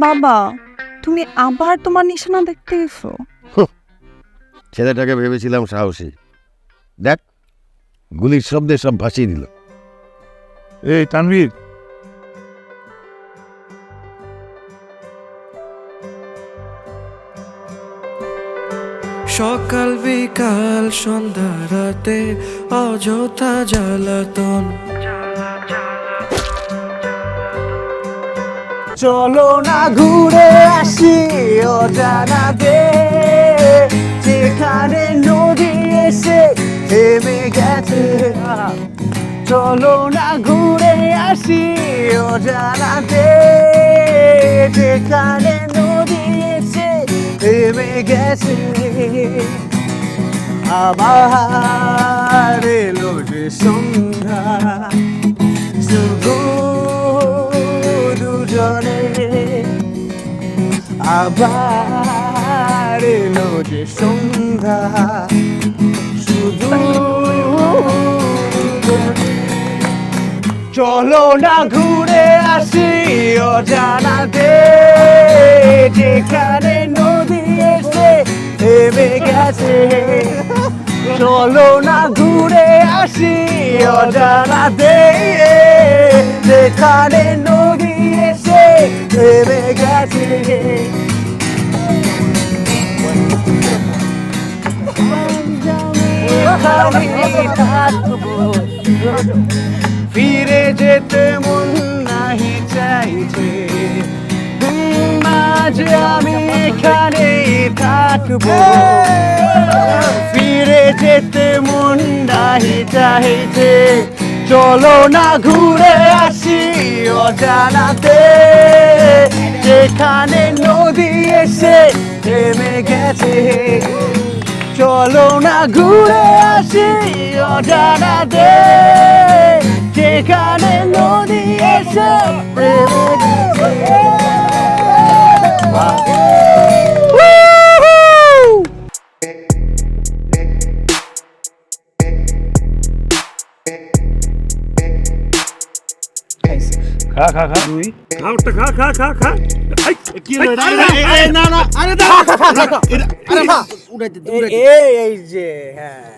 বাবা, তুমি আবার তোমার নিশানা দেখতে গেছো? ছেলেটাকে ভেবেছিলাম সাহসী, দেখ গুলির শব্দে সব ভাসিয়ে দিল। এই তানভীর, সকাল বিকাল সন্ধ্যা রাতে অযথা জ্বালাতন। চলো না ঘুরে আসি অজানা দেশ, যেখানে নদী এসে থেমে গেছে। চলো না ঘুরে আসি অজানা দেশ, যেখানে নদী এসে থেমে গেছে। আবার এলো যে সন্ধ্যা, শুধু দুজনে। আবার এলো যে সন্ধ্যা, শুধু দুজনে। চলো না ঘুরে আসি অজানা দেশ, যেখানে নদী এসে থেমে গেছে। চলো না ঘুরে আসি অজানা দেশ, যেখানে নদী এসে থেমে গেছে। ফিরে যেতে মন নাহি চাইছে, আজ আমি এখানে থাকবো। ফিরে যেতে মন নাহি চাইছে, চলো না ঘুরে আসি অজানাতে, যেখানে নদী এসে থেমে গেছে। চলো না ঘুরে আসি অজানাতে, যেখানে নদী এসে থেমে গেছে। খা খা খা, তুই খা, ওটা খা খা খা খা। এই যে হ্যাঁ,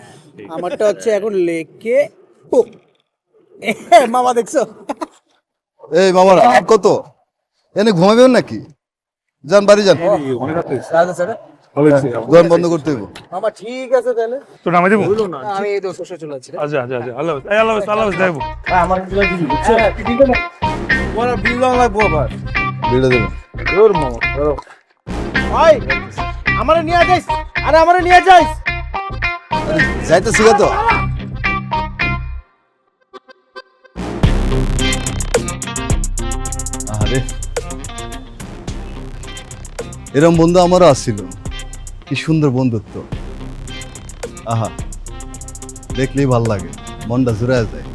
আমারটা হচ্ছে এখন লেকে। মামা দেখছো? এই মামার আর কত এনে ঘুমাবেন নাকি? যান বাড়ি যান, দোকান বন্ধ করতে হইব। মামা ঠিক আছে তাহলে, তো নামে দেবো। আমি এই দোষ চলে যাচ্ছি। আচ্ছা আচ্ছা আচ্ছা, আল্লাহ হাফেজ। এই আল্লাহ হাফেজ, আল্লাহ হাফেজ, দেখবো। আমার বেড়ে দেবেন। ভাই আমারে নিয়ে যাইস, আরে আমারে নিয়ে যাইস। যাইতেছি তো। আরে এরম বন্ধু আমারও আসছিল, কি সুন্দর বন্ধুত্ব। আহা, দেখলেই ভাল লাগে, মনটা জুড়ে যায়।